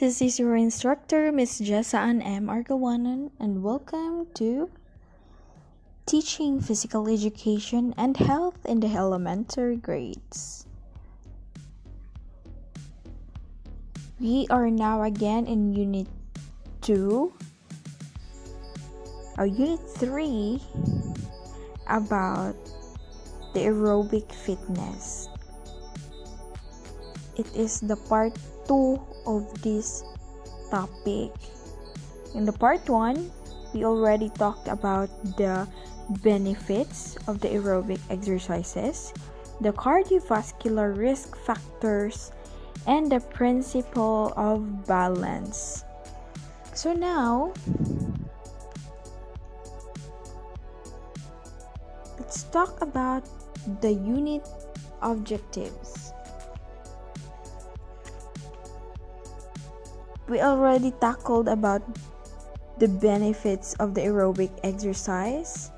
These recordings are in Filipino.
this is your instructor, Miss Jessaan M. Argawanan, and welcome to Teaching Physical Education and Health in the Elementary Grades. We are now again in Unit 2, or Unit 3, about the aerobic fitness. It is the part 2 of this topic. In the part 1, we already talked about the benefits of the aerobic exercises, the cardiovascular risk factors, and the principle of balance. So now, let's talk about the unit objectives. We already tackled about the benefits of the aerobic exercise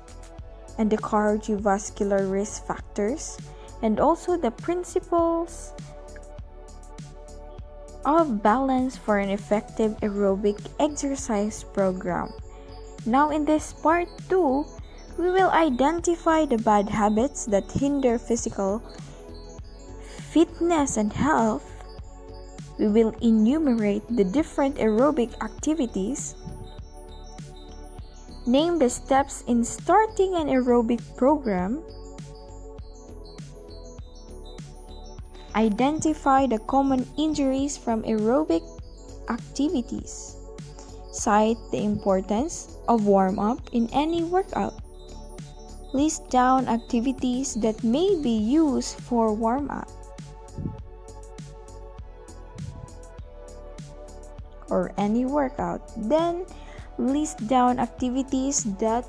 and the cardiovascular risk factors, and also the principles of balance for an effective aerobic exercise program. Now in this part 2, we will identify the bad habits that hinder physical fitness and health. We will enumerate the different aerobic activities, name the steps in starting an aerobic program, identify the common injuries from aerobic activities, cite the importance of warm-up in any workout, list down activities that may be used for warm-up, or any workout. Then list down activities that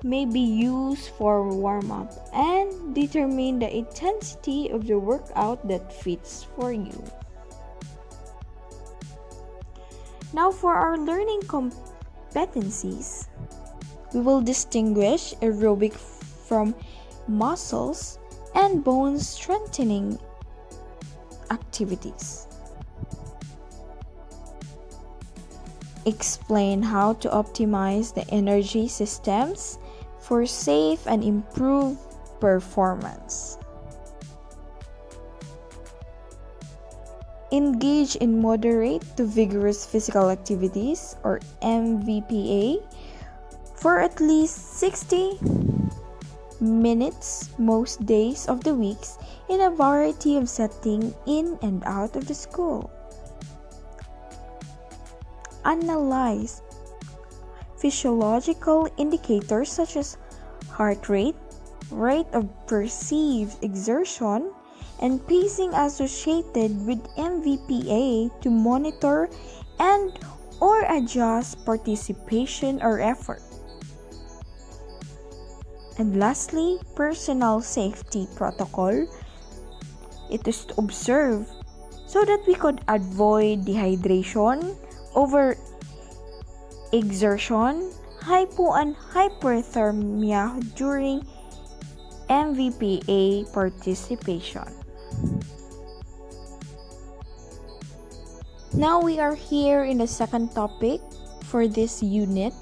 may be used for warm-up and determine the intensity of the workout that fits for you. Now for our learning competencies, we will distinguish aerobic from muscles and bone strengthening activities. Explain how to optimize the energy systems for safe and improved performance. Engage in moderate to vigorous physical activities, or MVPA, for at least 60 minutes most days of the week in a variety of settings in and out of the school. Analyze physiological indicators such as heart rate, rate of perceived exertion, and pacing associated with MVPA to monitor and or adjust participation or effort. And lastly, personal safety protocol. It is to observe so that we could avoid dehydration, over exertion, hypo and hyperthermia during MVPA participation. Now we are here in the second topic for this unit,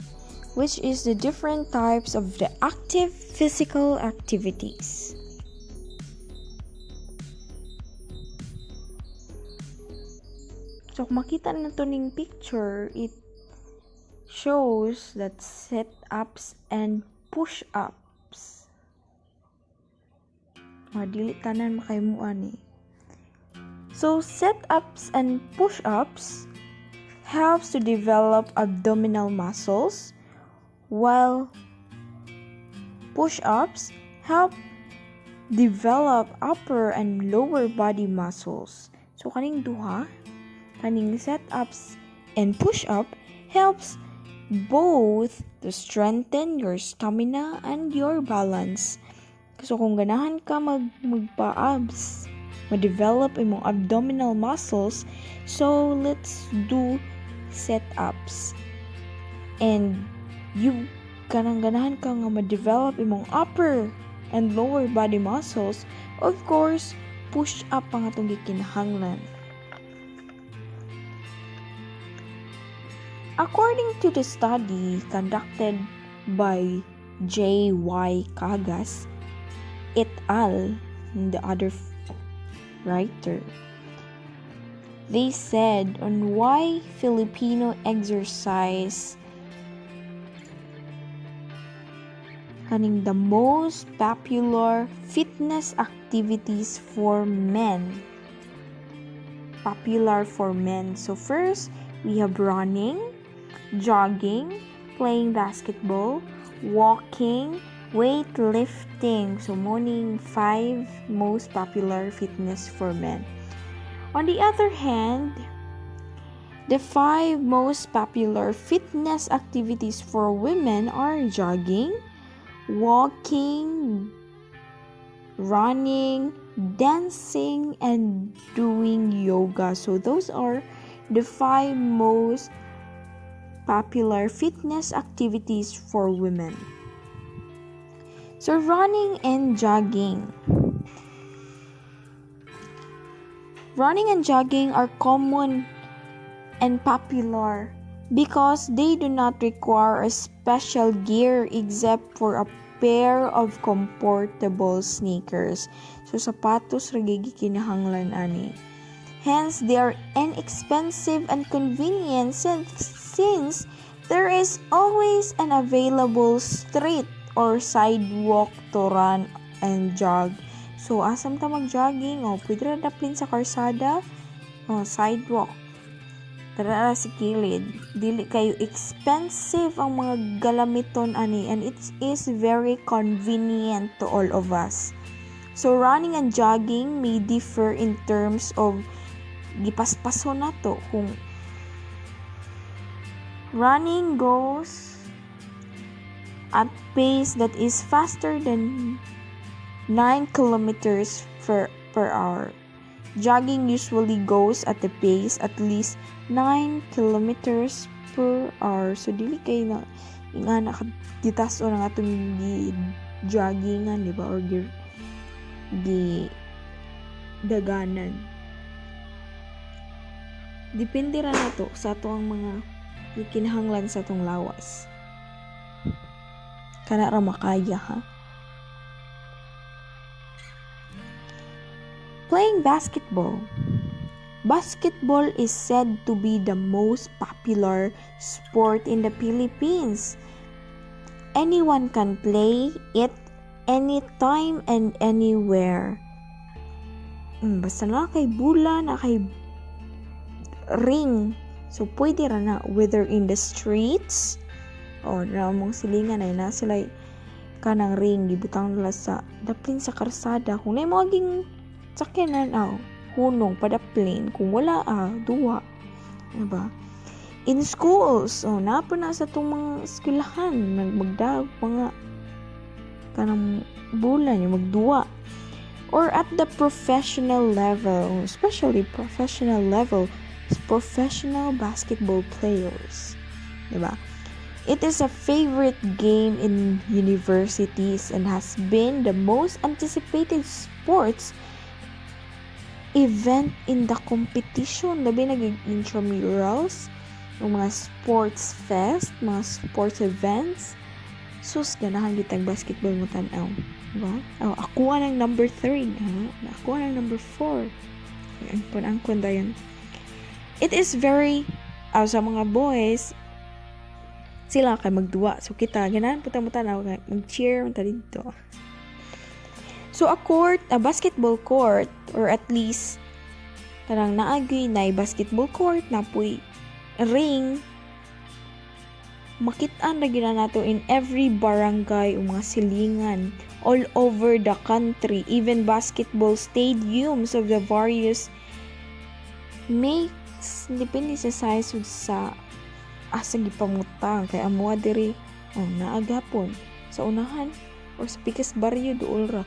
which is the different types of the active physical activities. So, kung makita na to ning picture, it shows that sit-ups and push-ups. Dili tanan makaimuan eh. So, sit-ups and push-ups helps to develop abdominal muscles, while push-ups help develop upper and lower body muscles. So, kaning duha, kaning set-ups and push-up helps both to strengthen your stamina and your balance. So kung ganahan ka magpa-abs, ma-develop imong abdominal muscles, so let's do set-ups. And you ganahan ka nga ma-develop imong upper and lower body muscles, of course, push-up ang atong gikinahanglan. According to the study conducted by J.Y. Cagas et al., the other writer, they said on why Filipino exercise the most popular fitness activities for men. So first, we have running, jogging, playing basketball, walking, weightlifting. So morning 5 most popular fitness for men. On the other hand, the 5 most popular fitness activities for women are jogging, walking, running, dancing, and doing yoga. So those are the 5 most popular fitness activities for women. So running and jogging. Running and jogging are common and popular because they do not require a special gear except for a pair of comfortable sneakers. So sapatos ra gyud kinahanglan ani. Hence, they are inexpensive and convenient since there is always an available street or sidewalk to run and jog. So asam ta mag-jogging, pwede ra daplin sa karsada, sidewalk. Tara sa kilid. Dili kayo expensive ang mga galamiton ani, and it is very convenient to all of us. So running and jogging may differ in terms of gipaspaso na to. Kung running goes at pace that is faster than 9 kilometers per hour. Jogging usually goes at a pace at least 9 kilometers per hour. So, dili kayo na nakaditaso na nga itong joggingan, di ba? Or daganan. Depende ra na to sa ito ang mga kinahanglan sa itong lawas. Kana ra makaya, ha? Playing basketball. Basketball is said to be the most popular sport in the Philippines. Anyone can play it anytime and anywhere. Basta na kay bula, na kay ring. So, pwede ra na, whether in the streets, o na mong silingan ay na sila kanang ring, gibutang nila sa daplin sa karsada. Kung na yung maging sakyanan, hunong, padaplin. Kung wala, duwa. Diba? In schools, napo na sa itong mga eskwelahan, magdag, mga kanang bulan, yung magduwa. Or at the professional level, especially professional basketball players. Diba? It is a favorite game in universities and has been the most anticipated sports event in the competition. Labi nag-intramurals, mga sports fest, mga sports events. Sus, ganahan kitang basketball mo tanaw. Diba? Ako ang number 3. Ako ang number 4. Ang kwenta yun. It is very, sa mga boys, sila kay magduwa. So, kita, ganahan po mo tanaw, mag-cheer, mata dito. So, a basketball court, or at least, tarang naagay na basketball court, napoy ring, makitaan na gina nato in every barangay o mga silingan all over the country. Even basketball stadiums of the various makes, depende sa size sa gipamutang. Kaya amuha diri, naagapon sa unahan, or sa pikas baryo dool ra.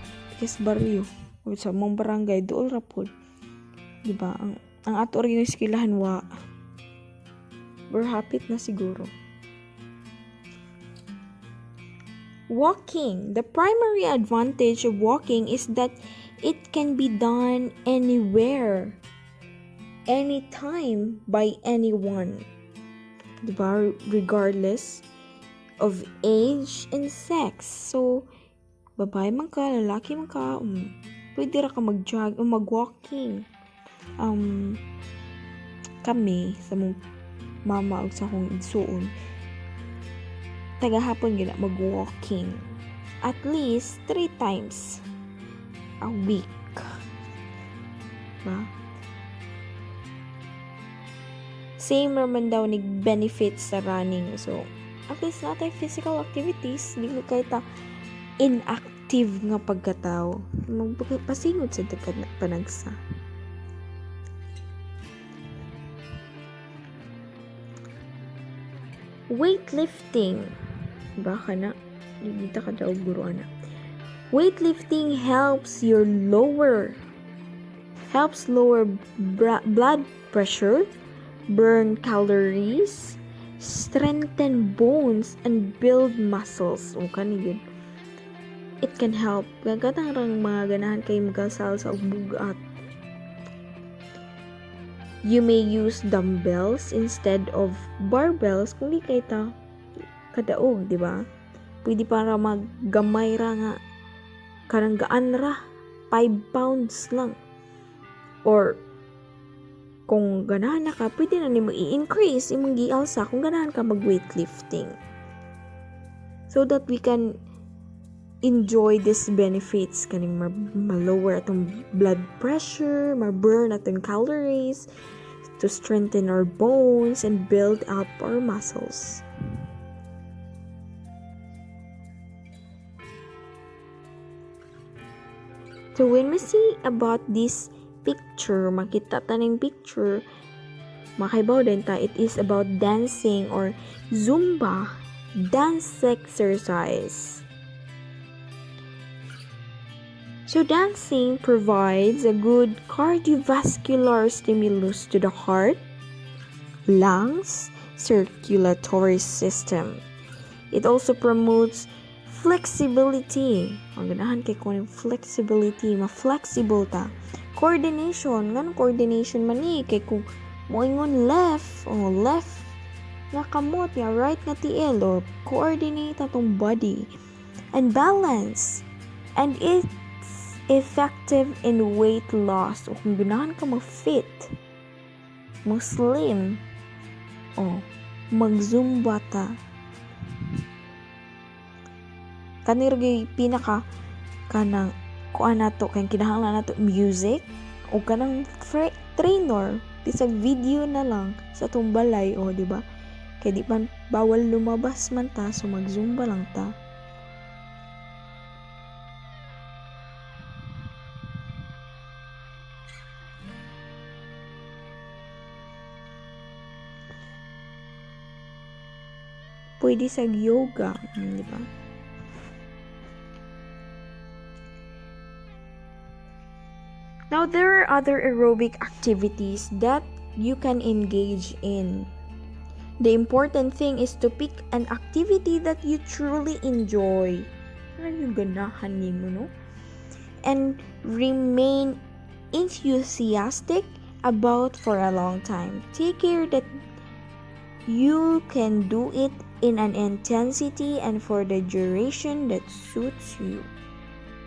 Barrio o sa mong barangay dool rapod, diba? Ang ato rin yung skillahan we're happy na siguro. Walking. The primary advantage of walking is that it can be done anywhere, anytime, by anyone. diba? Regardless of age and sex. So, babae man ka, lalaki man ka, pwede ra ka mag-jog o mag-walking. Kami, sa mong mama o sa akong igsuon, tagahapon gina mag-walking. At least 3 times a week. Ba? Same naman daw ni benefits sa running. So, at least na tayo physical activities. Hindi ka kahit inactive nga pagkatao. Magpasingod sa dekat na panagsa. Weightlifting. Baka na. Dito ka daw guru na. Weightlifting helps lower blood pressure, burn calories, strengthen bones, and build muscles. O kanigid. It can help. Gagatang rang mga ganahan kayo magkasal sa bugat. You may use dumbbells instead of barbells kung di kayo kadaog, di ba? Pwede para maggamay ra nga karanggaan ra 5 pounds lang. Or kung ganahan na ka, pwede na nimo i-increase imong gialsa kung ganahan ka mag-weightlifting. So that we can enjoy these benefits kaning ma-lower atong blood pressure, ma-burn atong calories, to strengthen our bones and build up our muscles. So when we see about this picture, makita taning picture, makaibaw din ta, it is about dancing or Zumba dance exercise. So dancing provides a good cardiovascular stimulus to the heart, lungs, circulatory system. It also promotes flexibility. Ang ganahan kay kung flexibility, ma-flexible ta. Coordination, ganun coordination man kay kung moingon left nga kamot ya right nga tiil or coordinate atong body and balance. And it's effective in weight loss. O kung ganahan ka mag-fit, mag-slim, mag-zumba ta. Kanirgay pinaka kanang kuan nato kay kinahanglan nato music o kanang trainer bisag video na lang sa atong balay di ba? Kay di man bawal lumabas man ta, so mag-zumba lang ta. Pwede sa yoga, di ba? Now, there are other aerobic activities that you can engage in. The important thing is to pick an activity that you truly enjoy. Ano yung ganahan nimo, no? And remain enthusiastic about for a long time. Take care that you can do it in an intensity and for the duration that suits you.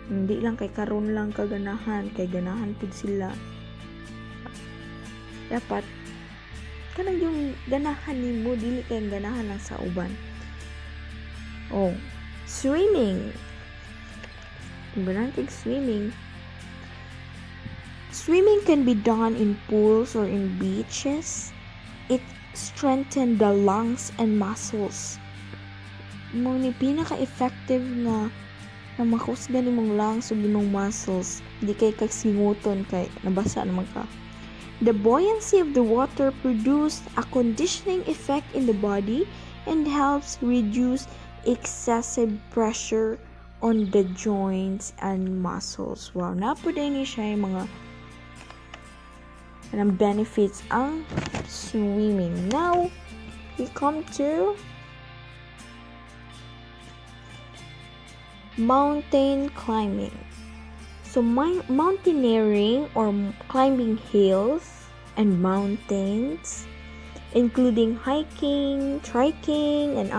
Hindi lang kay karon lang kaganahan, kay ganahan pud sila. Dapat kanang yung ganahan nimo, dili kay ganahan lang sa uban. Swimming. Kung ganahan kay swimming. Swimming can be done in pools or in beaches. It strengthens the lungs and muscles. Mo ni pinaka-effective na makusga ni mong lungs ug imong muscles. Di kay kagsinguton kay nabasa naman ka. The buoyancy of the water produces a conditioning effect in the body and helps reduce excessive pressure on the joints and muscles. Wow, napud ni siya yung mga benefits ang swimming. Now, we come to mountain climbing. So mountaineering or climbing hills and mountains including hiking, trekking, and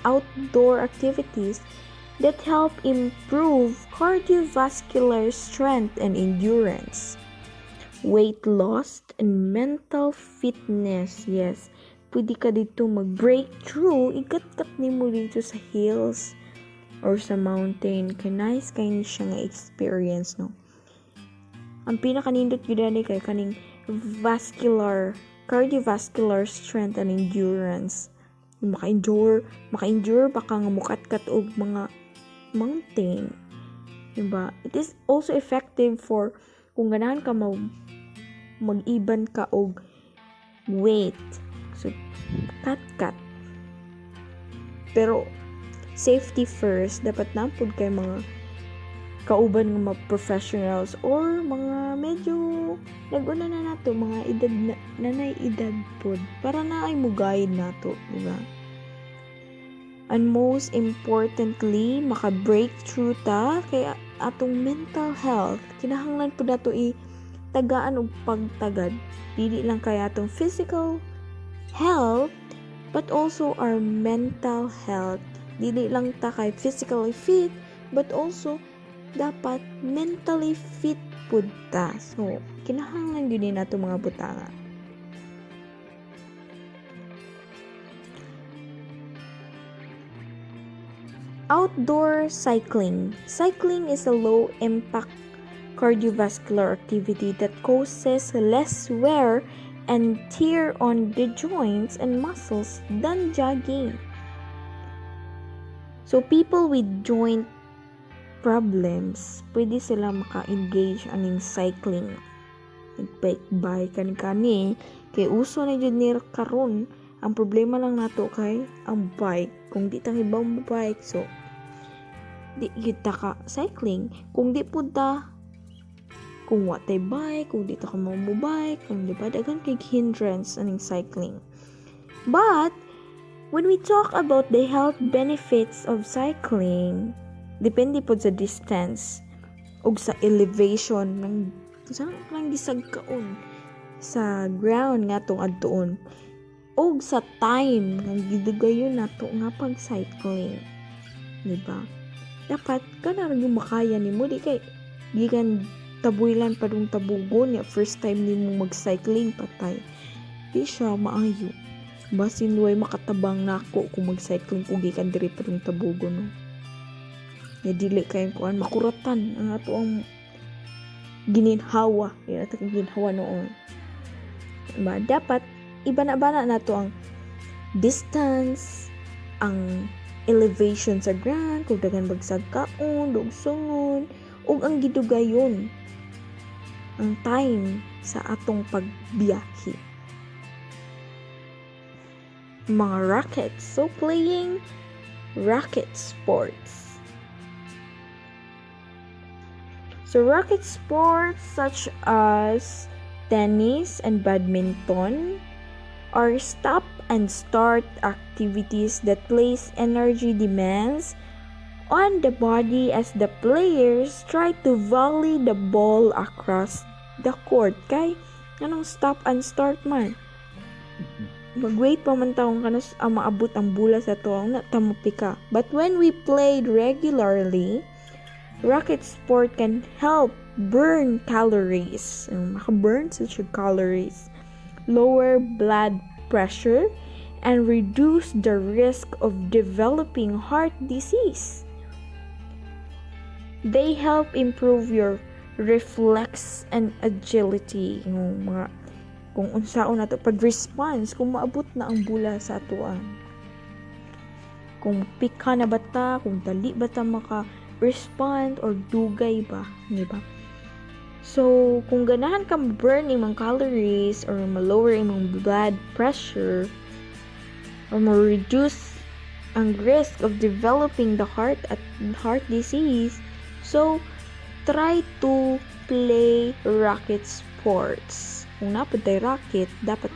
outdoor activities that help improve cardiovascular strength and endurance. Weight loss and mental fitness. Yes, pwede ka dito mag-breakthrough. Ikat-kat ni mo dito sa hills or sa mountain. Nice kayo siya nga experience, no? Ang pinakanindot yun kay kaning cardiovascular strength and endurance. Maka-endure baka nga mukat-kat og mga mountain. Diba? It is also effective for kung ganahan ka mag-iban ka og weight. So, cut. Pero, safety first. Dapat nampod kay mga kauban ng mga professionals or mga medyo nag-una na nato, mga edad nanay edad pod. Para na ay mugayad nato. Diba? And most importantly, maka-breakthrough ta kay atong mental health. Kinahanglan po nato tagaan og pagtagad. Dili lang kay atong physical health, but also our mental health. Dili lang ta kay physically fit, but also dapat mentally fit pud ta. So, kinahanglan gyud nato mga butanga. Outdoor cycling. Cycling is a low-impact cardiovascular activity that causes less wear and tear on the joints and muscles than jogging. So, people with joint problems, pwede sila maka-engage aning cycling. Nag-bike kani kay uso na jud ni karon. Ang problema lang nato kay ang bike. Kung di tang ibang bike, so di kita ka cycling. Kung di pud ta kung watay bike, kung di ta ka mo bike, kung di ba dagan kay hindrance aning cycling. But when we talk about the health benefits of cycling, depende po sa distance ug sa elevation ng saan lang gisagkaon sa ground nga tong adtuon ug sa time nga gidugayon nato nga pag-cycling. Diba? Dapat kana ra yung makaya nimo di kay gikan tabuilan pa dong tabugon ya first time nimo mag-cycling patay. Di siya maayo. Basin way makatabang nako kung mag-cycling kung gikan diri pa dong tabugon. No? Ya dili kay kuan makuratan ang ato ang gininhawa. Yan ato ang ginhawa noon. Diba? Dapat ibana-bana nato ang distance, ang elevation sa ground, kung dagan bagsag kaon, dugsungon, ug ang gidugayon ang time sa atong pagbiyahe. Mga rackets. So, playing racket sports. So, racket sports such as tennis and badminton are stop and start activities that place energy demands on the body as the players try to volley the ball across the court. Kay anong stop and start man? Mag-wait pa man taong kanas maabot ang bola sa tuwang na tamupika. But when we played regularly, racket sport can help burn calories. Maka-burn such calories, lower blood pressure, and reduce the risk of developing heart disease. They help improve your reflex and agility. Yung mga kung unsaon nato pag-response kung maabot na ang bula sa atuan. Kung pika na bata, kung dali bata maka-respond or dugay ba, di ba? So, kung ganahan ka burn imong calories or ma-lower imong blood pressure or ma-reduce ang risk of developing the heart disease, so try to play racket sports. Kung napad tayo racket, dapat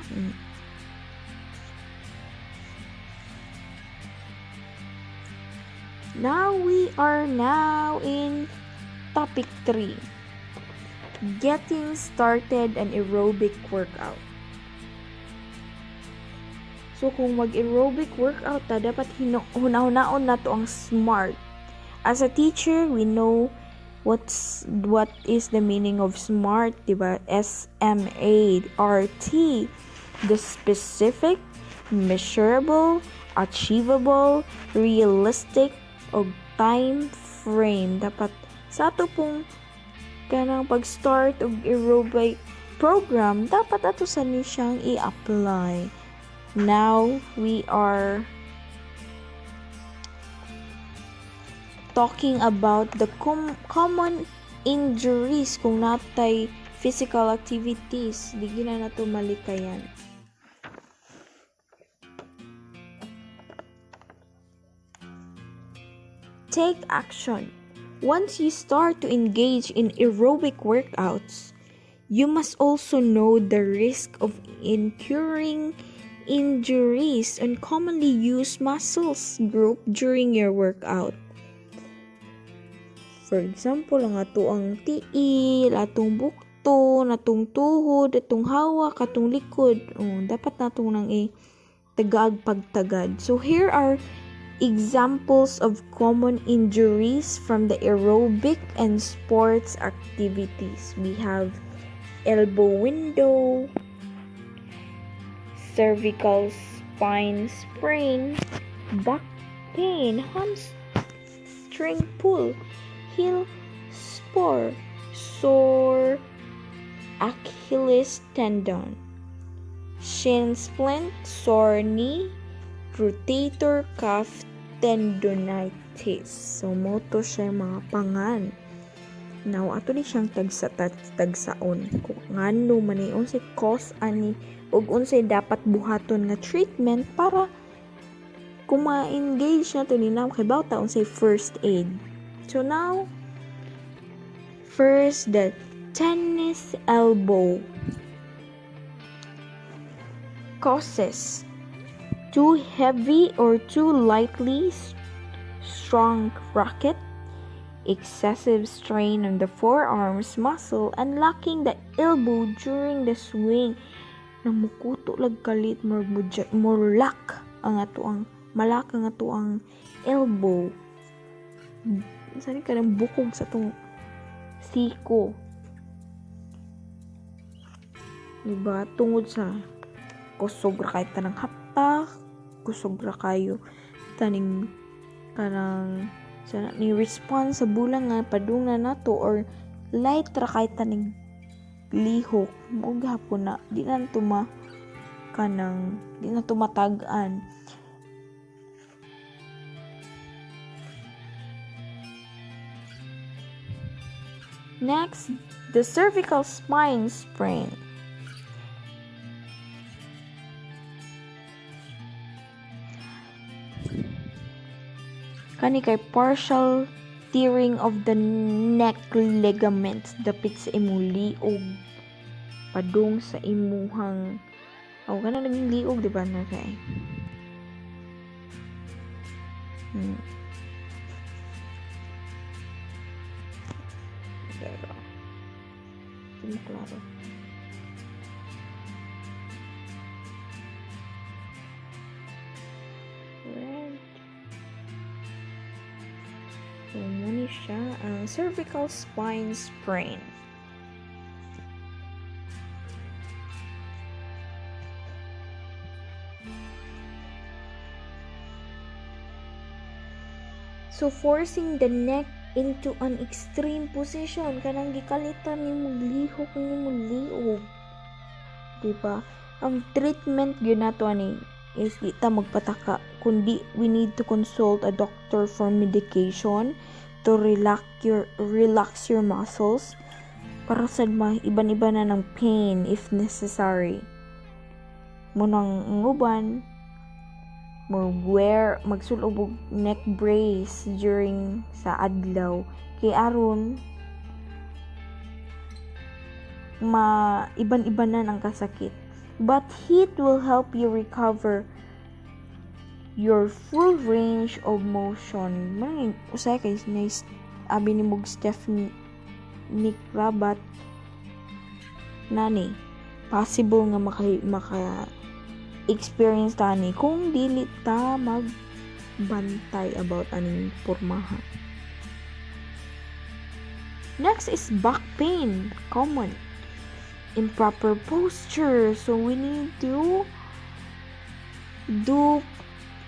Now we are in topic 3. Getting started an aerobic workout. So kung mag-aerobic workout ta, dapat hunahunaon na to ang SMART. As a teacher, we know what is the meaning of SMART, diba? SMART. The specific, measurable, achievable, realistic, o time frame. Dapat sa ato pong kanang pag-start og aerobic program, dapat ato sa ni siyang i-apply. Now, we are talking about the common injuries kung natay physical activities. Di gina na to malikayan. Take action. Once you start to engage in aerobic workouts, you must also know the risk of incurring injuries and commonly used muscles group during your workout. For example, ang atong tiil, atong bukto, atong tuhod, atong hawak, atong likod. Dapat natong nang tagag pagtagad. So here are examples of common injuries from the aerobic and sports activities. We have elbow window, cervical spine sprain, back pain, hamstring pull, heel spur, sore Achilles tendon, shin splint, sore knee, rotator cuff tendonitis. So, moto siya mga pangan. Now, ato ni siyang tagsaon. Kung ngano man ni unsay cause ani ug unsay dapat buhaton nga treatment para kung ma-engage na to ni na kay bawta unsay first aid. So now, first, the tennis elbow. Causes: too heavy or too lightly strung racket, excessive strain on the forearms muscle, and locking the elbow during the swing. Namukuto lag kalit more lock ang malak ang ato ang elbow. Saan ka nang bukog sa itong siko. Diba? Tungod sa kusog ra kayo tanang hapak, kusog ra kayo taning kanang sana ni response sa bulang nga padung na nato or light ra kayo taning lihok. Mo gahapon na di na tumatagan. Next, the cervical spine sprain. Kani kay partial tearing of the neck ligaments dapit sa imong liog padung sa imuhang kana naging liog, di ba na kay klaro. Red. So, muna siya ang cervical spine sprain. So, forcing the neck into an extreme position, kanang gikalitan ni mo lihok ni mo liog. Diba? Ang treatment yun nato ani is di ta magpataka, kundi we need to consult a doctor for medication to relax your muscles para sa iban-iba na ng pain if necessary. Munang nguban magsulog og neck brace during sa adlaw kay aron iban-iba na ang kasakit. But heat will help you recover your full range of motion. Man usay kay nice abi ni mog Stephanie Rabat nani possible nga experience tani kung dili ta magbantay about aning pormahan. Next is back pain, common. Improper posture, so we need to do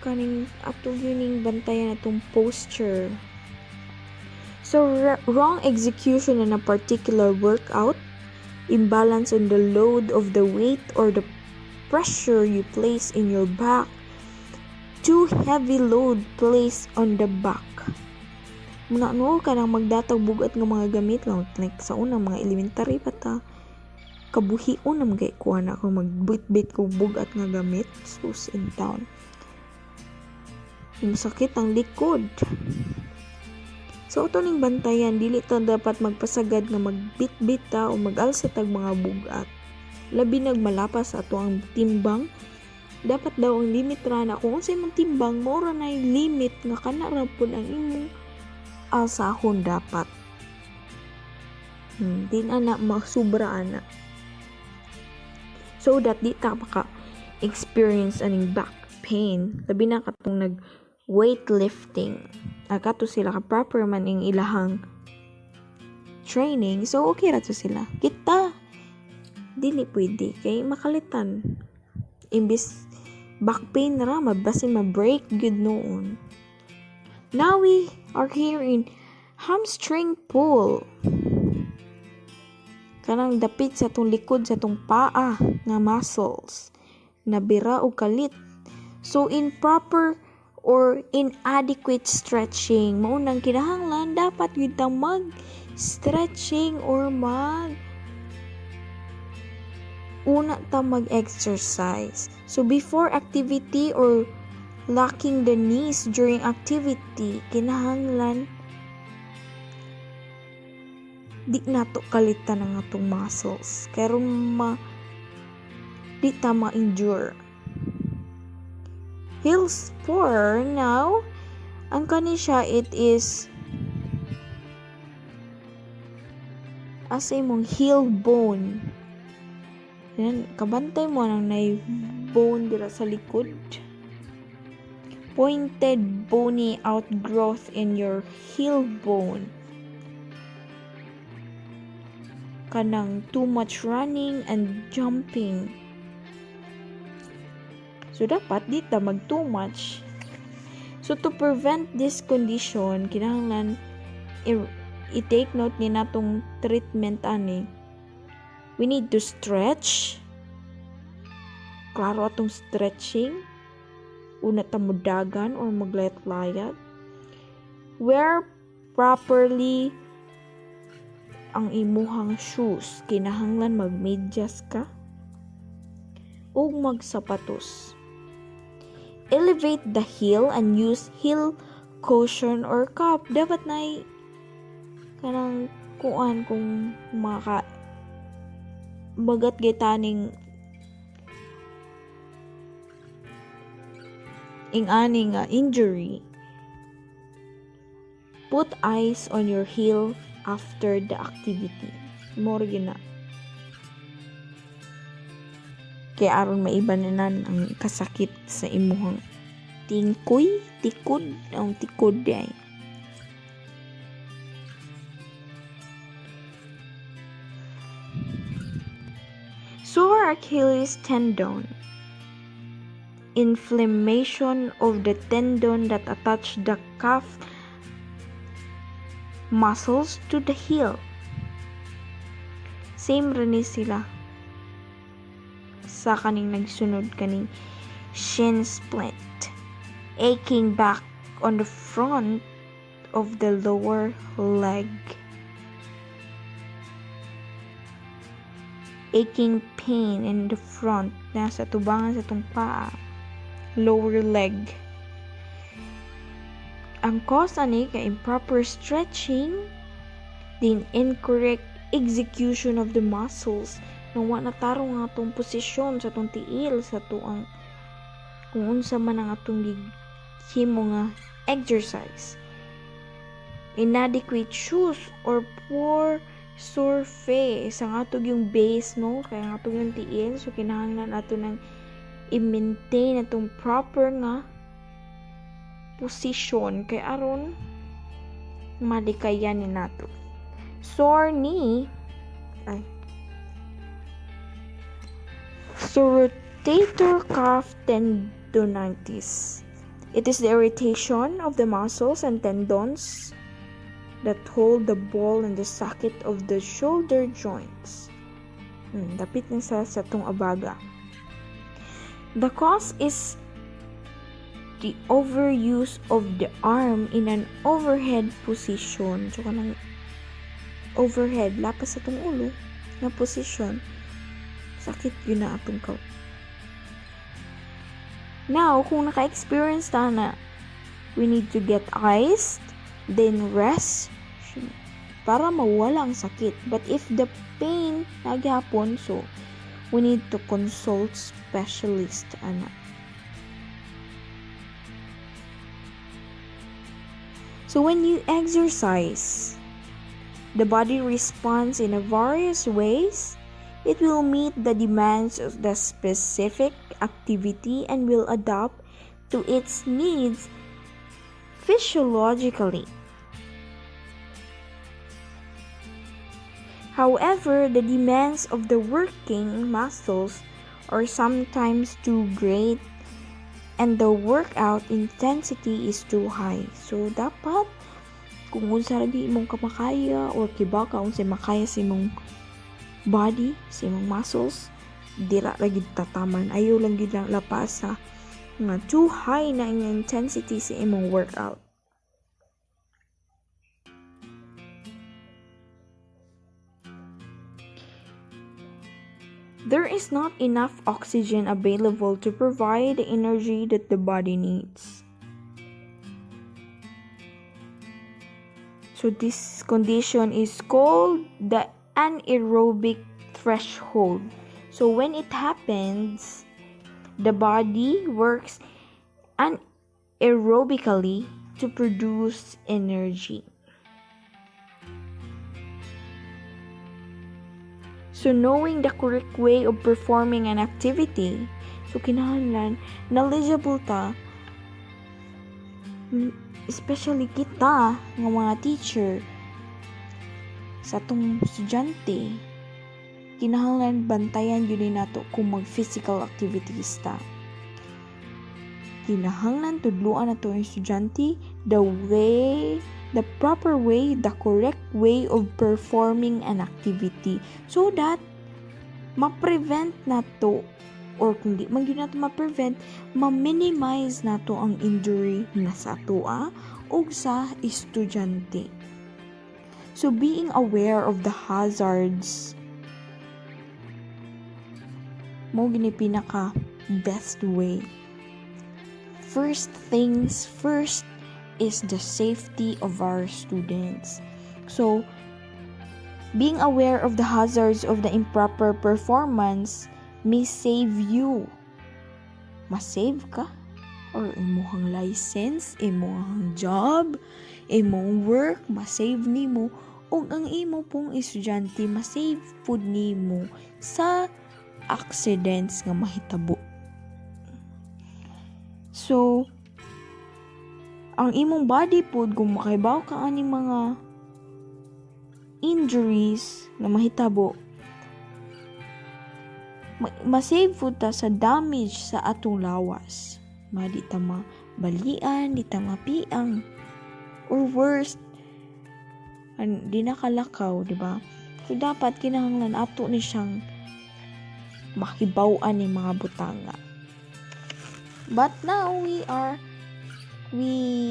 kaning atong yuning bantayan atong posture. So wrong execution in a particular workout, imbalance on the load of the weight or the pressure you place in your back, too heavy load placed on the back. Muna ka nang magdatag bugat nga mga gamit lang, like sa unang mga elementary pa ta, kabuhi unang gay kuha na ako magbit-bit ko bugat nga gamit, sus in town. Yung sakit ang likod. So ito ning bantayan, dili ta dapat magpasagad nga magbit-bit ta o mag-alsa tag mga bugat. Labi nagmalapas ato ang timbang, dapat daw ang limit ra na kung unsay mong timbang mo ra na limit nga kana ra pud ang imong alsahon dapat. Di na masubra ana. So that di ta maka experience aning back pain. Labi na katong nag weightlifting. Akato sila ka proper man ing ilahang training. So okay ra to sila. Kita dili pwede kay makalitan. Imbis back pain ra mabasin ma-break good noon. Now we are here in hamstring pull. Kanang dapit sa tong likod sa tong paa nga muscles nabira o kalit. So improper or inadequate stretching, mao nang kinahanglan dapat gyud ta mag stretching or una ta mag-exercise. So before activity or locking the knees during activity, kinahanglan di nato kalitan ang atong muscles kay di ta ma-endure. Heel spur now, ang kani siya it is as imong heel bone. Yan, kabantay mo nang nay bone dira sa likod. Pointed bony outgrowth in your heel bone. Kanang too much running and jumping. So dapat di ta mag too much. So to prevent this condition, kinahanglan i-take note ni natong treatment ani. We need to stretch. Klaro atong stretching. Una ta mudagan or maglayat-layat. Wear properly ang imuhang shoes. Kinahanglan magmedyas ka ug magsapatos. Elevate the heel and use heel cushion or cup. Dapat na kanang kuan kung maka bagat gitaning ing-ani nga injury. Put ice on your heel after the activity. More yun na. Kaya aron maibanan ang kasakit sa imuhang tingkoy, tikod, ang tikod ay. Sore Achilles tendon. Inflammation of the tendon that attach the calf muscles to the heel. Same rin sila sa kaning nagsunod kaning shin splint. Aching back on the front of the lower leg. Aching pain in the front, nasa tubangan sa tong paa, lower leg. Ang cause ani kay improper stretching, din incorrect execution of the muscles, nang wa natarong ang atong posisyon sa atong tiil sa tuang kung unsa man ang atong himo nga exercise. Inadequate shoes or poor surface ang atong yung base, no, kaya ang atong yung tiil, so kinahanglan ato ng i-maintain atong proper nga posisyon kay aron malikayan ni nato. Sore knee rotator cuff tendonitis. It is the irritation of the muscles and tendons that hold the ball and the socket of the shoulder joints. Dapit na sa tong abaga. The cause is the overuse of the arm in an overhead position. So, kanang overhead, lapas sa tong ulo na position. Sakit yun na atong ka. Now, kung naka-experience ta na, we need to get iced, then rest, para mawala ang sakit. But if the pain naghapon, so, we need to consult specialist, So, when you exercise, the body responds in a various ways. It will meet the demands of the specific activity and will adapt to its needs physiologically. However, the demands of the working muscles are sometimes too great and the workout intensity is too high. So, dapat kung unsa lagi imong kamakaya or kiba ka unsa makaya sa imong body, sa imong muscles, dira lagi tataman. Ayaw lang gid lapas sa nga too high na ang intensity sa imong workout. There is not enough oxygen available to provide the energy that the body needs. So this condition is called the anaerobic threshold. So when it happens, the body works anaerobically to produce energy. So knowing the correct way of performing an activity, so kinahanglan knowledgeable ta, especially kita nga mga teacher sa atong estudyante, kinahanglan bantayan yun nato kung mag-physical activities ta. Kinahanglan tudluan nato ang estudyante the proper way, the correct way of performing an activity so that ma-prevent nato or kung di man yun nato ma-prevent, ma-minimize nato ang injury na sa atoa o sa estudyante. So being aware of the hazards mo gini pinaka best way. First things first is the safety of our students. So, being aware of the hazards of the improper performance may save you. Ma-save ka? Or imong license, imong job, imong work, ma-save nimo. O ang imo pong estudyante, ma-save pud nimo sa accidents nga mahitabo. So, ang imong body pod kung makaibaw ka ani mga injuries na mahitabo, masave food ta sa damage sa atong lawas. Di ta mabalian, di ta mapiang, or worst, di nakalakaw, di ba? So dapat kinahanglan ato ni siyang makibawan ni mga butanga. But now we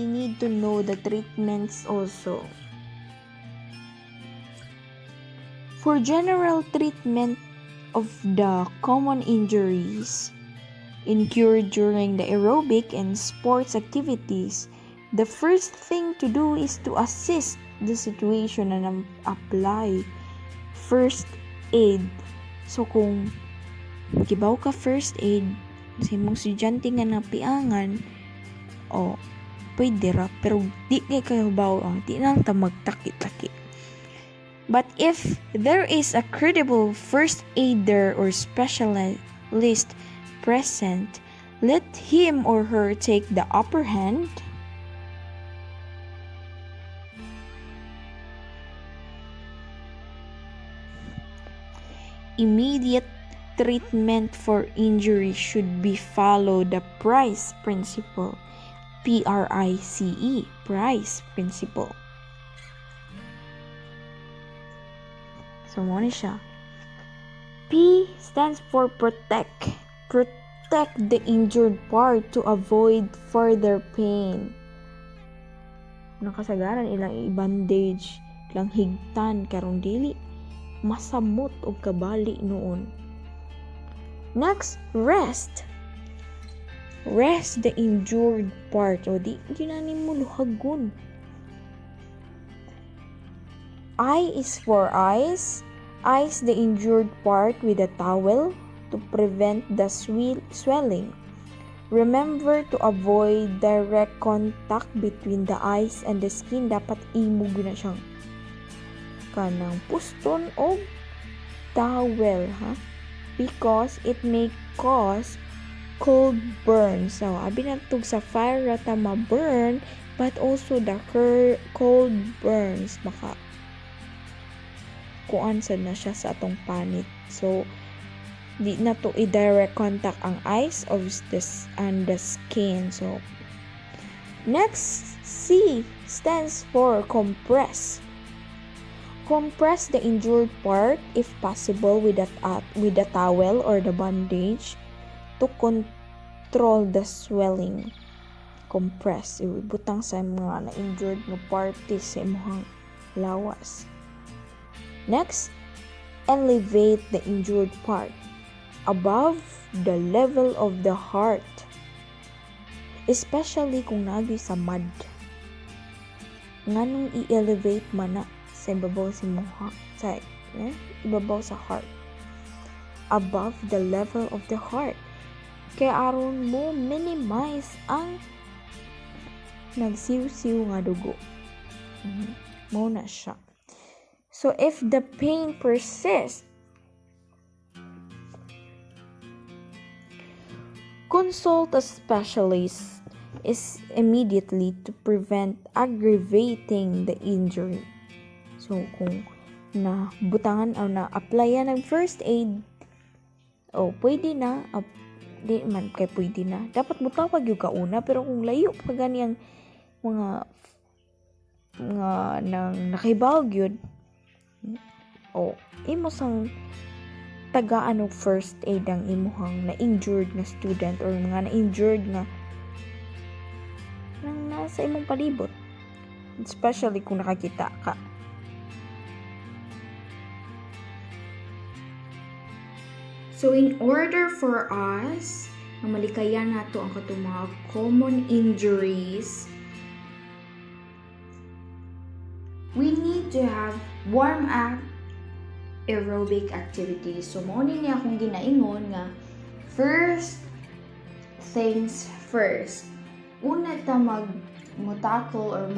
need to know the treatments also. For general treatment of the common injuries incurred during the aerobic and sports activities, the first thing to do is to assist the situation and apply first aid. So kung gibaw ka first aid sa imong estudyante nga napiangan, pwede ra, pero di kayo baw, di lang ta magtakit-takit. But if there is a credible first aider or specialist present, let him or her take the upper hand. Immediate treatment for injury should be follow the Price principle. Price, Price principle. So, mo ni siya. P stands for protect. Protect the injured part to avoid further pain. Nakasagaran ilang i-bandage, ilang higtan, karong dili masamot o kabali noon. Next, rest. Rest the injured part. O di ginanin mo luhagon. I is for ice. Ice the injured part with a towel to prevent the swelling. Remember to avoid direct contact between the ice and the skin. Dapat imog na siyang kanang puston o towel, ha? Because it may cause cold burns. So, abi natug sa fire rata ma-burn, but also the cold burns maka kuan sad na siya sa atong panit. So, di na to i-direct contact ang ice of this and the skin. So, next, C stands for compress. Compress the injured part if possible with a towel or the bandage to control the swelling. Compress. Ibutang sa mga na-injured na parties sa imong lawas. Next, elevate the injured part above the level of the heart. Especially kung nagi sa mud. Nganong i-elevate man na sa ibabaw si moha, sa ibabaw sa heart. Above the level of the heart. Kaya aron mo minimize ang nagsiw-siw nga dugo. Mo na siya. So if the pain persists, consult a specialist immediately to prevent aggravating the injury. So, kung na-butangan o na-applyan ng first aid, pwede na, di man kay pwede na. Dapat mutawag yung kauna, pero kung layo pa ganiyang mga nang nakibawag yun, imo sang tagaan og first aid ang imuhang na-injured na student or mga na-injured nga nang nasa imong palibot. Especially kung nakakita ka. So, in order for us na malikayan nato ang katong mga common injuries, we need to have warm-up aerobic activities. So, mauni niya akong ginaingon nga, first things first. Una ta mo-tackle or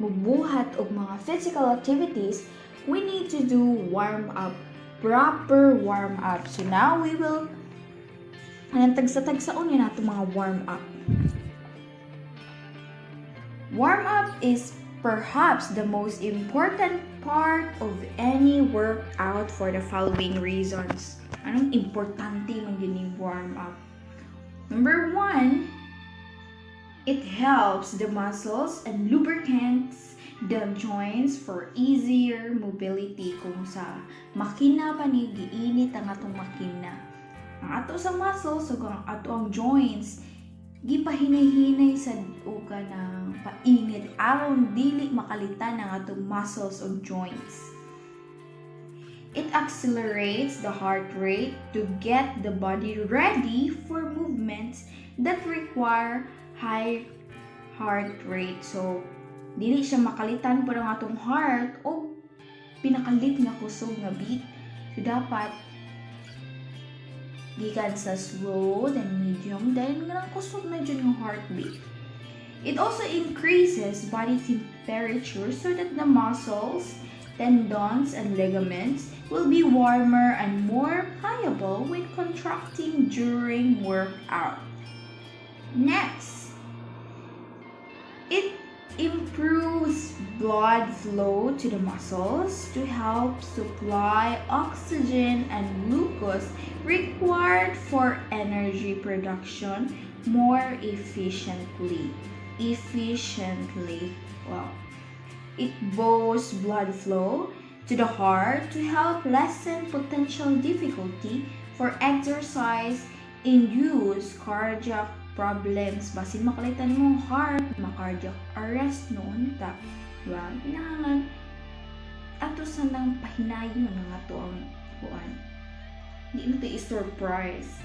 mubuhat og mga physical activities, we need to do warm-up, proper warm-up. So now we will, tagsa-tagsaon yun nato mga warm-up. Warm-up is perhaps the most important part of any workout for the following reasons. Anong importante man yun yung warm-up? Number 1, it helps the muscles and lubricants the joints for easier mobility. Kung sa makina pa ni giinit ang atong makina, ang ato sa muscles ug ang ato ang joints gipahinay-hinay sa uga ng painit aron dili makalitan ang atong muscles o joints. It accelerates the heart rate to get the body ready for movements that require high heart rate. So, dili siya makalitan po ng atong heart o pinakalit nga kusog nga beat. So, dapat gikan sa slow then medium then nga kusog na dyan yung heartbeat. It also increases body temperature so that the muscles tendons, and ligaments will be warmer and more pliable with contracting during workout. Next, it improves blood flow to the muscles to help supply oxygen and glucose required for energy production more efficiently. Wow. It boosts blood flow to the heart to help lessen potential difficulty for exercise-induced cardiac problems. Basin makalitan mo heart, cardiac arrest noon ta. Diba? Kailangan ato sanang pahinayon ng ato ang kuan. Di mo ito i-surprise.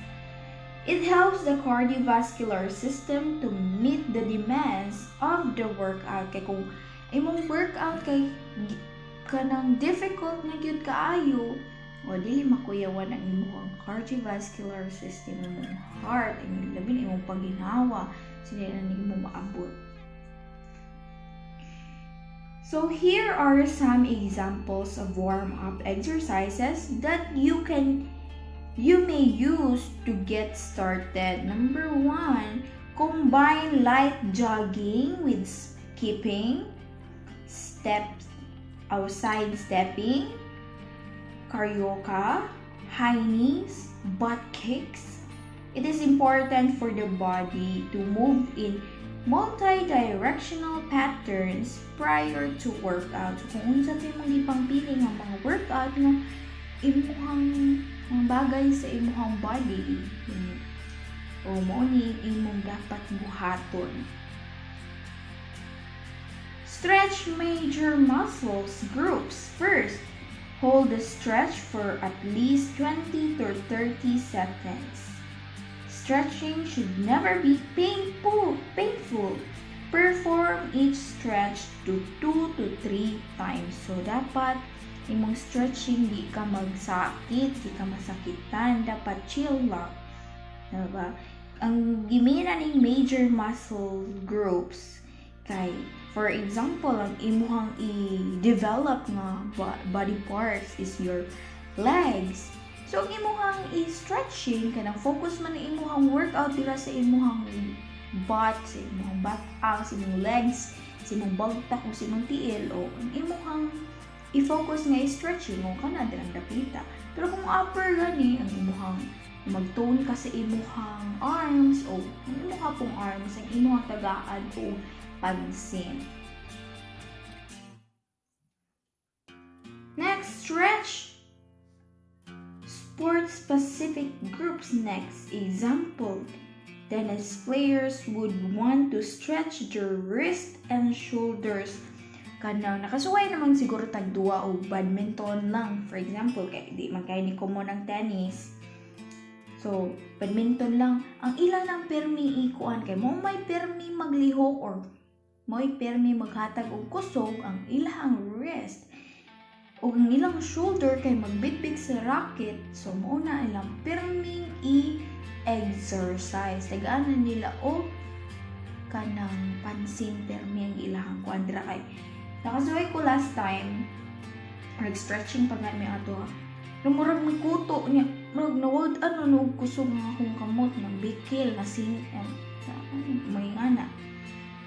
It helps the cardiovascular system to meet the demands of the workout. Kaya kung imong workout kay kanang difficult na gyud kaayo, o dili makuyawan ang imong cardiovascular system, imong heart, imong labi imong pagginawa, sila na imong maabot. So here are some examples of warm-up exercises that you may use to get started. Number 1, combine light jogging with skipping, side stepping, karaoke, high knees, butt kicks. It is important for the body to move in multi-directional patterns prior to workout. So kung unsa tay mong gipangpili nga mga workout nga imuhang mga bagay sa imuhang body, o mao ni imong dapat buhaton. Stretch major muscles groups. First, hold the stretch for at least 20 to 30 seconds. Stretching should never be painful. Perform each stretch to 2 to 3 times. So, dapat imong stretching di ka magsakit, di ka masakitan, dapat chill lang. Diba? Ang gimina ning major muscle groups kay, for example, ang imuhang i-develop nga body parts is your legs. So, ang imuhang i-stretching, kanang focus man ang imuhang workout dira sa imuhang butt, sa imuhang back, sa imong legs, sa imong bagtak, o sa imong tiil, o ang imuhang i-focus nga i-stretching, o kana dirang dapita. Pero kung upper gani, ang imuhang mag-tone ka sa imuhang arms, o ang imuhang pong arms, ang imuhang tagaan, o pansin. Next, stretch sport-specific groups. Next, example, tennis players would want to stretch their wrist and shoulders. Kanang nakasuway naman siguro tagduwa o badminton lang. For example, kay di man kay ni common ng tennis. So, badminton lang. Ang ilang ng permi ikuan kay mo may permi maglihok or may permi maghatag og kusog ang ilang wrist o ang ilang shoulder kay magbitbit sa racket. So mao na ilang perming i-exercise. Tagaan na nila o kanang pansin permi ang ilang kwadra kay nakasuway ko last time nag-stretching pag may ato lumurag may kuto niya murag nawad no kusog nga akong kamot ng bikil na sin may ngana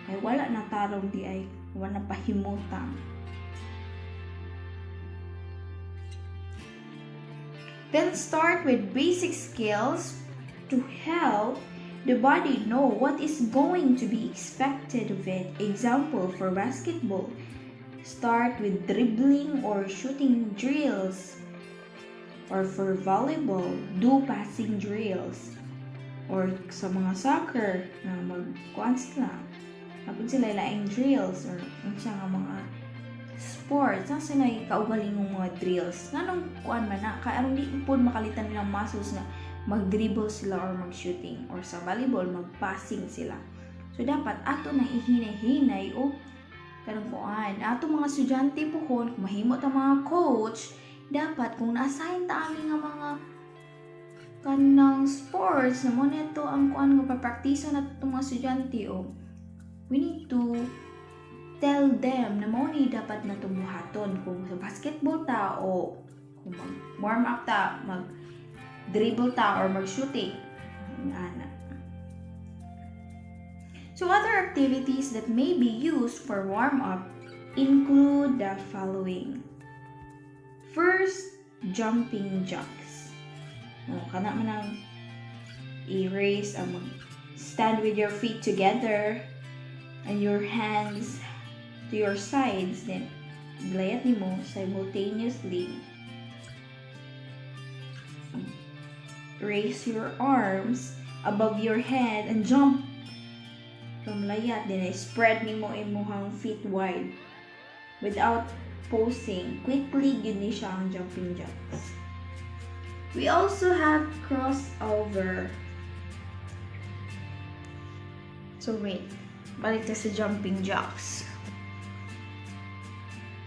kay wala na tarong di ay wala pahimutang. Then start with basic skills to help the body know what is going to be expected of it. Example, for basketball, start with dribbling or shooting drills. Or for volleyball, do passing drills. Or sa mga soccer, na magkuhan sila. Kapag sila laing drills or siya nga mga sports, nang sila kaugaling ng mga drills. Nanong kuhan man na, kaya anong di po makalitan nilang muscles na mag-dribble sila or mag-shooting. Or sa volleyball, mag-passing sila. So, dapat ato na ihinay-hinay o kanang kuhan. Ato mga estudyante po kung mahimot ang mga coach, dapat kung na-assign ta amin nga mga kanang sports na mo nito ang kuhan nga papraktisa na itong mga estudyante o we need to tell them na mo ni dapat na buhaton kung sa basketball ta o kung mag-warm up ta, mag-dribble ta or mag-shooting. So other activities that may be used for warm-up include the following. First, jumping jacks. Kana man ang i-raise, stand with your feet together and your hands to your sides, then glayat nimo simultaneously. Raise your arms above your head and jump from layat, then spread nimo imong feet wide without posing. Quickly yun ni siya ang jumping jacks. We also have crossover. So wait, balik na sa jumping jacks.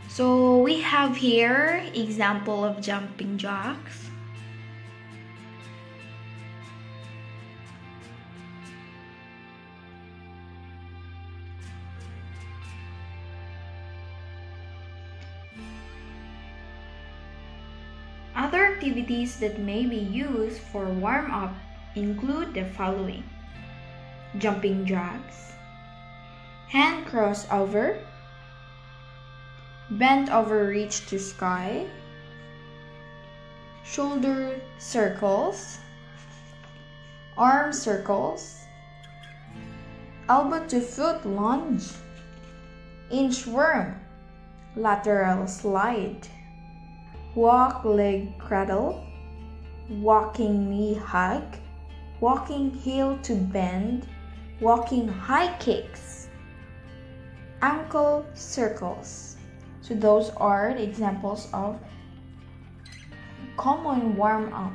So we have here example of jumping jacks. Other activities that may be used for warm-up include the following. Jumping jacks, hand crossover, bent over reach to sky, shoulder circles, arm circles, elbow to foot lunge, inchworm, lateral slide, walk leg cradle, walking knee hug, walking heel to bend, walking high kicks, ankle circles. So those are the examples of common warm-up.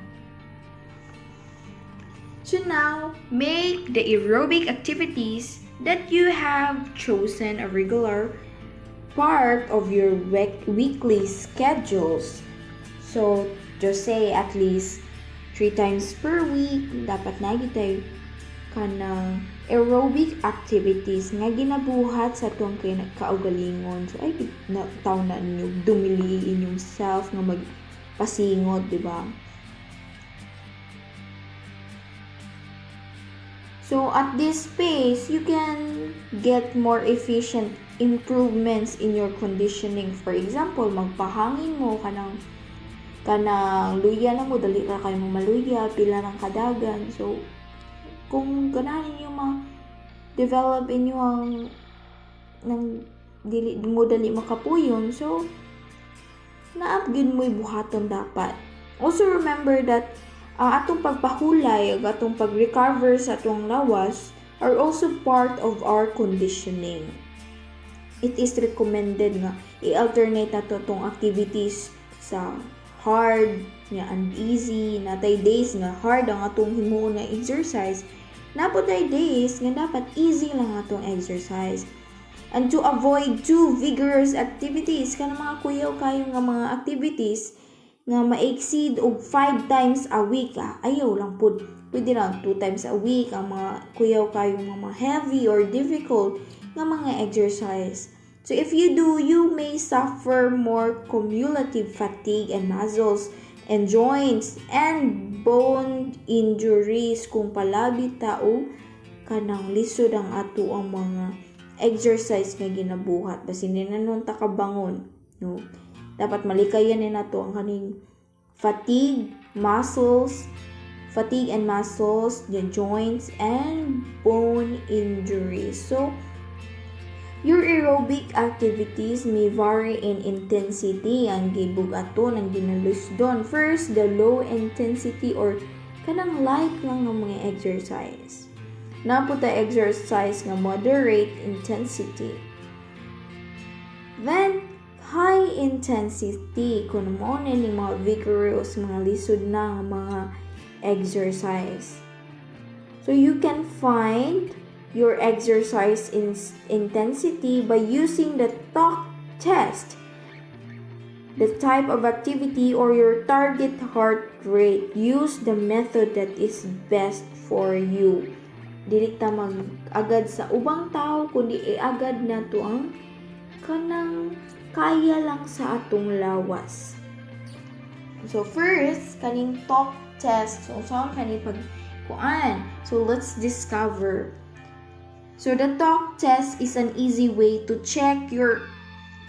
So now, make the aerobic activities that you have chosen a regular part of your weekly schedules. So, just say at least 3 times per week, dapat na gitay ka ng aerobic activities nga ginabuhat sa tuwang kaugalingon. So, ay, taon na ninyo, dumili inyong self nga magpasingot, di ba? So, at this pace, you can get more efficient improvements in your conditioning. For example, magpahangin mo kanang luya na mo, dali ra kayo maluya, pila ng kadagan. So, kung ganahan niyo ma-develop inyo nang dili mo dali makapuyon, so naapgid mo buhaton dapat. Also remember that atong pagpahulay, atong pag-recover sa atong lawas are also part of our conditioning. It is recommended nga i-alternate nato tong activities sa hard and easy. Natay days nga hard ang atong himuon na exercise, napotay days nga dapat easy lang atong exercise. And to avoid too vigorous activities, kana mga kuyaw kayo nga mga activities nga ma-exceed og 5 times a week, ayaw lang pud. Pwede lang 2 times a week ang mga kuyaw kayo mga heavy or difficult nga mga exercise. So if you do, you may suffer more cumulative fatigue and muscles and joints and bone injuries kung palagi tao kanang lisod ang ato ang mga exercise nga ginabuhat. Basin na nun takabangon, no? Dapat malikayan ni nato ang kaning fatigue and muscles, the joints and bone injuries. So your aerobic activities may vary in intensity. Ang gibugaton, ang ginalusdon. First, the low intensity or kanang light lang ng mga exercise. Naputa exercise nga moderate intensity. Then, high intensity. Kung mo na ni mga vigorous, mga lisod na mga exercise. So, you can find your exercise intensity by using the talk test, the type of activity or your target heart rate. Use the method that is best for you. Dili ta mag-agad sa ubang tao, kundi iagad na to ang kanang kaya lang sa atong lawas. So first, kaning talk test. So saan kani pagkuan? So let's discover. So the talk test is an easy way to check your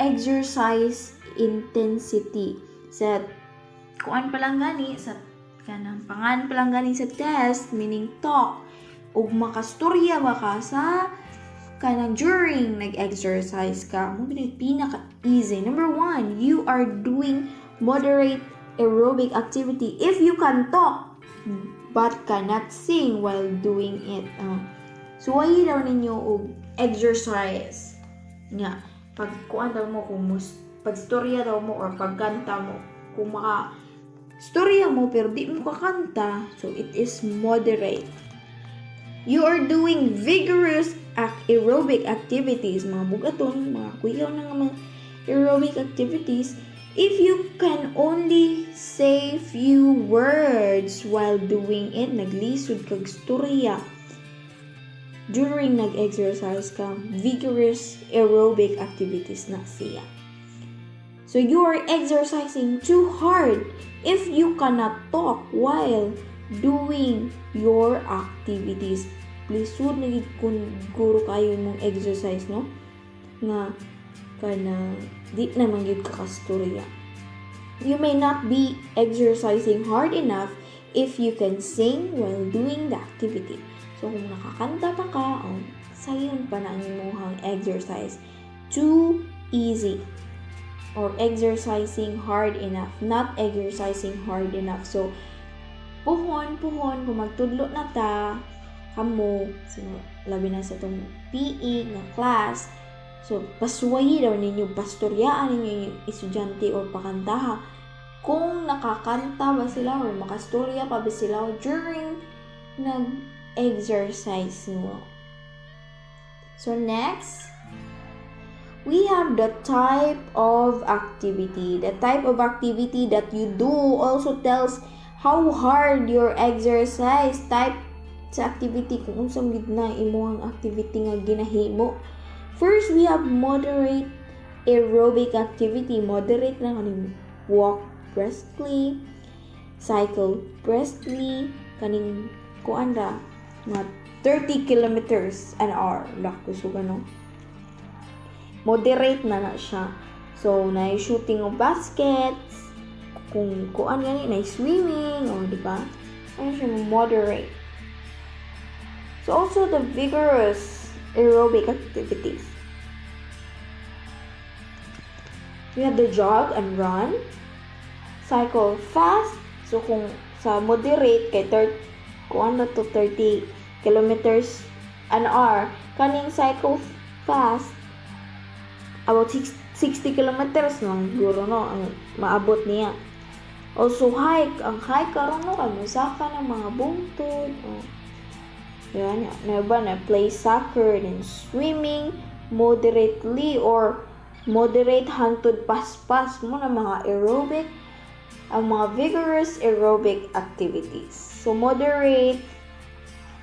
exercise intensity. Sa kuan pa lang gani, sa kanang pangan pa lang gani sa test, meaning talk. Ug makastorya ba ka sa kanang during nag-exercise ka. Mo pinaka-easy. Number 1, you are doing moderate aerobic activity. If you can talk but cannot sing while doing it. Suwayi daw ninyo og exercise. Nga, pag kuan daw mo kung pagstorya daw mo or pagkanta mo, kung storya mo pero di mo kakanta, so it is moderate. You are doing vigorous aerobic activities, mga bugaton, mga kuyaw na mga aerobic activities. If you can only say few words while doing it, naglisod kag storya during nag-exercise ka, vigorous aerobic activities na siya. So you are exercising too hard if you cannot talk while doing your activities. Please, sud nagid kung guro kayo mong exercise, no? Nga, kana, di naman yun kakastorya. You may not be exercising hard enough if you can sing while doing the activity. So, kung nakakanta pa ka, sayon pa na ang imuhang exercise. Too easy. Or exercising hard enough. Not exercising hard enough. So, puhon, kung magtudlo na ta, kamo, so, labi na sa itong PE na class, so, pasuwayi daw ninyo, pastoryaan ninyo yung estudyante o pakantaha. Kung nakakanta ba sila or makastorya pa ba sila during nag-exercise mo. So, next, we have the type of activity. The type of activity that you do also tells how hard your exercise type sa activity, kung unsang gidna imo ang activity nga ginahimo. First, we have moderate aerobic activity. Moderate na kaning walk briskly, cycle briskly, kaning kuan ra nga 30 kilometers an hour. Lako so gano. Moderate na siya. So, na shooting of baskets, kung kuan gani, na swimming, o di ba? Ano siya, moderate. So, also the vigorous aerobic activities. We have the jog and run, cycle fast. So, kung sa moderate, kay 30 kilometers an hour, kaning cycle fast, about 60 kilometers lang guro, no, ang maabot niya. Also, hike. Ang hike karon, no, kamusaka ng mga bungtod, yan, na play soccer, then swimming moderately or moderate hangtod paspas mo na mga aerobic, ang mga vigorous aerobic activities. So, moderate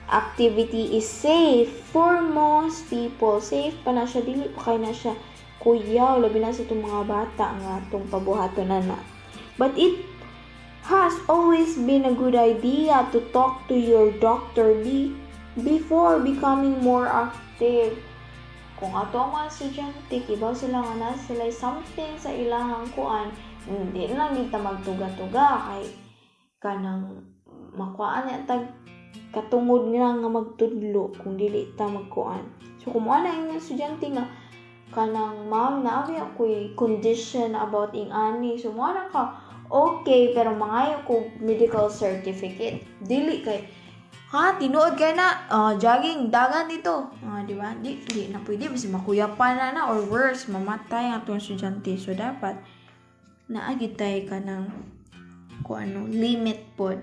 activity is safe for most people. Safe pa na siya, dili pa kay na siya kuyaw, labi na sa itong mga bata nga itong pabuhaton na. But it has always been a good idea to talk to your doctor before becoming more active. Kung ato ang mga estudyante, kibaw sila nga na sila something sa ilahang kuan, hindi lang dito magtuga-tuga kay kanang makuan niya tag katungod nga magtudlo kung dili ta magkuan. So kung ano ang estudyante nga kanang ma'am na ako'y condition about ing ani, so mo na ka okay, pero mangayo ko medical certificate dili kay tinuod kay na jogging dagan dito, di ba? Di na pwede basi makuyapan na or worse mamatay ang atong estudyante. So dapat naagitay ka ng limit pod.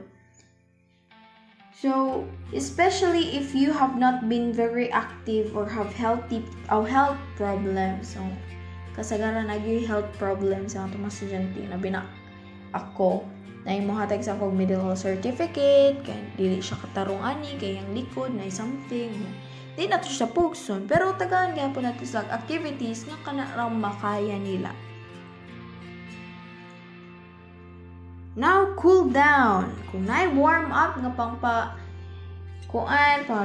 So especially if you have not been very active or have health problems, so kasagaran nagi health problems ang atong estudyante na ako na yung mahatag sa akong medical certificate, kaya dili siya katarong ani, kaya yung likod na something. Di na to siya pugson, pero tagaan nga po natin sa activities nga kanarang makaya nila. Now, cool down. Kung warm up nga pang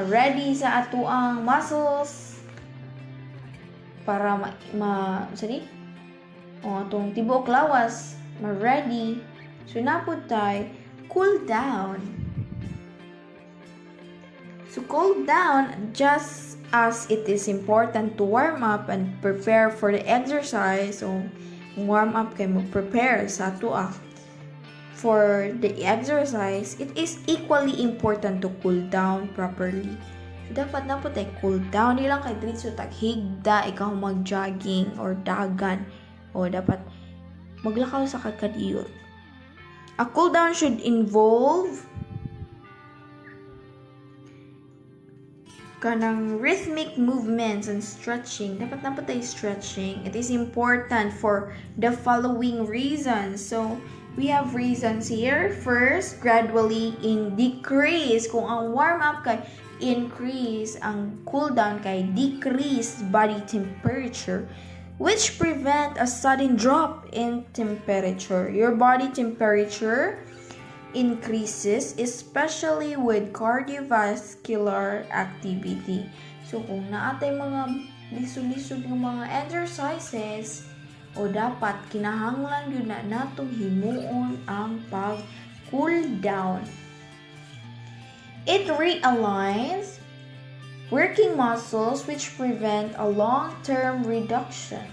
ready sa atuang muscles para atong tibok lawas ma-ready. So, napod tayo, cool down. So, cool down, just as it is important to warm up and prepare for the exercise. So, warm up kayo mag-prepare sa atuang for the exercise, it is equally important to cool down properly. So, dapat na po tayo cool down. Di lang kay dritso taghigda, ikaw mag-jogging or dagan. O dapat maglakaw sa kakadiyot. A cool down should involve kanang rhythmic movements and stretching. Dapat na po tayo stretching. It is important for the following reasons. So, we have reasons here. First, gradually decrease. Kung ang warm-up kay increase, ang cool-down kay decrease body temperature, which prevent a sudden drop in temperature. Your body temperature increases, especially with cardiovascular activity. So, kung naatay mga lisod-lisod ng mga exercises, o dapat kinahanglan yun na natong himuon ang pag-cool down. It realigns working muscles which prevent a long-term reduction.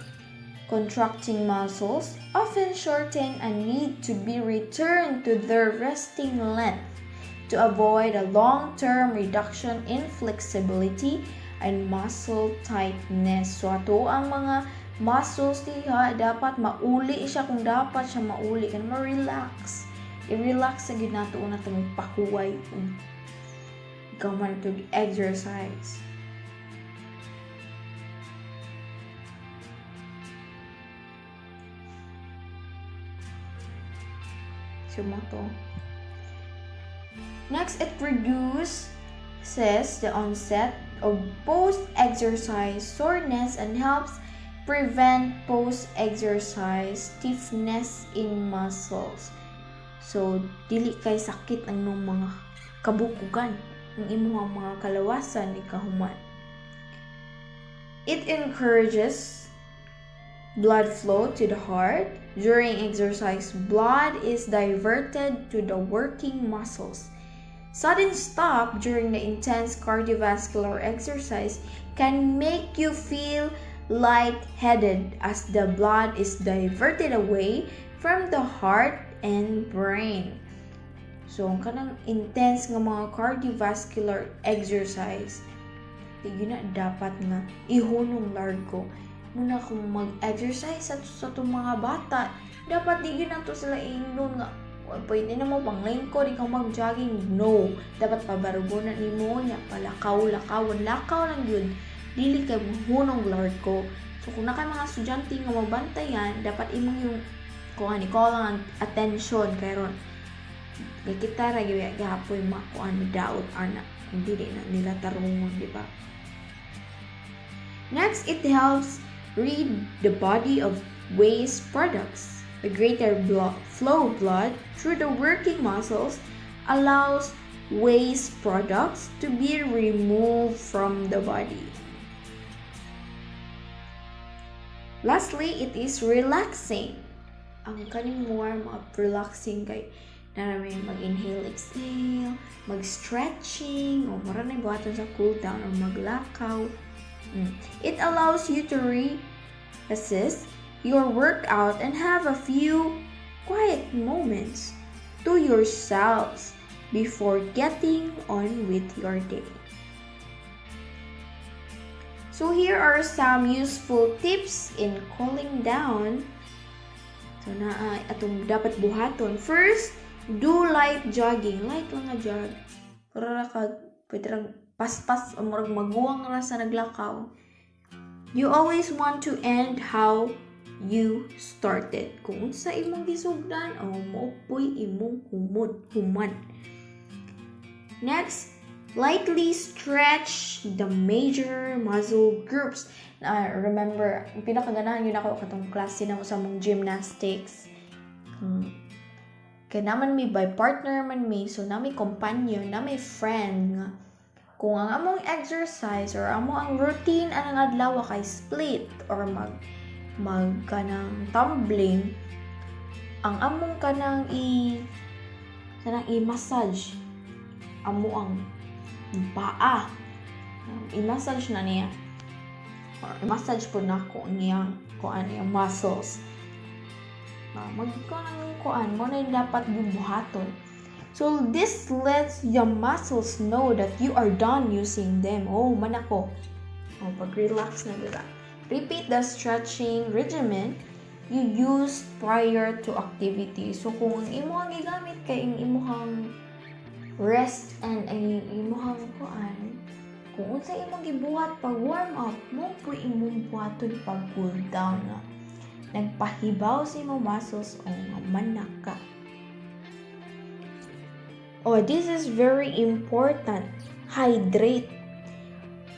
Contracting muscles often shorten and need to be returned to their resting length to avoid a long-term reduction in flexibility and muscle tightness. So, ato ang mga muscles diha, dapat mauli siya kung dapat siya mauli. Kaya ma-relax. I-relax sa ginato na ito magpakuway kung ikaw man ito exercise. So, to. Next, it reduces the onset of post-exercise soreness and helps prevent post-exercise stiffness in muscles. So, dili kay sakit ang mga kabukugan ng imong mga kalawasan ni kahuman. It encourages blood flow to the heart. During exercise, blood is diverted to the working muscles. Sudden stop during the intense cardiovascular exercise can make you feel lightheaded as the blood is diverted away from the heart and brain. So, ang kanang intense nga mga cardiovascular exercise, di na dapat nga ihunong largo. Muna kung mag-exercise sa itong mga bata, dapat di na to sila inon nga, pwede na mo pang lingkod, ikaw mag-jogging. No, dapat pabarugunan ni mo niya, lakaw lang yun. Dili kay hunong largo. So, kung na kay mga estudyante nga mabantayan, dapat imong yung ko lang attention karon. Kay kita ra gyud gapoy daot ana. Hindi na nila tarungon, di ba? Next, it helps rid the body of waste products. A greater flow of blood through the working muscles allows waste products to be removed from the body. Lastly, it is relaxing. Ang kaning warm-up, relaxing kay naramay mag-inhale, exhale, mag-stretching, o maraming buhaton sa cool down o maglakaw. It allows you to reassess your workout and have a few quiet moments to yourselves before getting on with your day. So here are some useful tips in cooling down. So atong dapat buhaton. First, do light jogging. Light lang nga jog. Para pwede lang paspas o maguwang ra sa naglakaw. You always want to end how you started. Kung sa imong gisugdan, maupoy imong human. Next, Lightly stretch the major muscle groups. Remember, pinakaganahan yun ako katong klase na sa mong gymnastics. Kaya naman may by partner man may, so na may companion, na may friend nga. Kung ang among exercise or ang routine anang adlaw kay split or mag kanang tumbling, ang among kanang i-massage amo ang paa. I-massage na niya. Or i-massage po na ko niya kuan yung muscles. Kuan mo na yung dapat bubuhaton. So this lets your muscles know that you are done using them. Manako. Pag-relax na dila. Repeat the stretching regimen you used prior to activity. So kung ang imuhang gigamit kay ang imuhang rest and ang imuhang kuan, kung unsa imong gibuhat pag warm up, mo po imong buhaton pag cool down na. Nagpahibaw sa imong muscles o manaka. This is very important. Hydrate.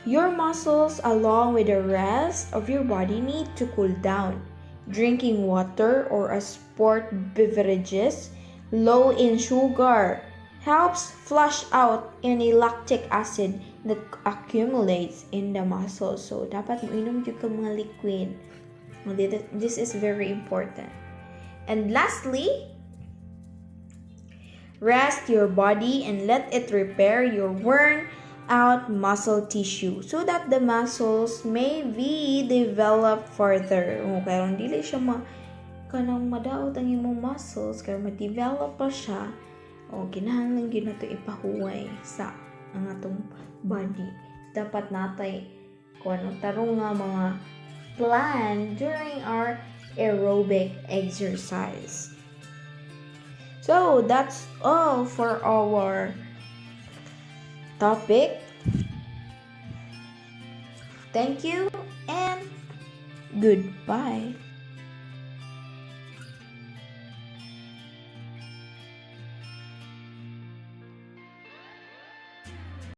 Your muscles along with the rest of your body need to cool down. Drinking water or a sport beverages low in sugar helps flush out any lactic acid that accumulates in the muscles. So, dapat mo inom yung mga liquid. This is very important. And lastly, rest your body and let it repair your worn out muscle tissue so that the muscles may be developed further. Kaya dili siya kanang madaot ang imong muscles, kaya ma-develop pa siya. Kinahanglan gyud nato ipahuway sa ang atong body. Dapat natay tarong nga mga plan during our aerobic exercise. So that's all for our topic. Thank you and goodbye.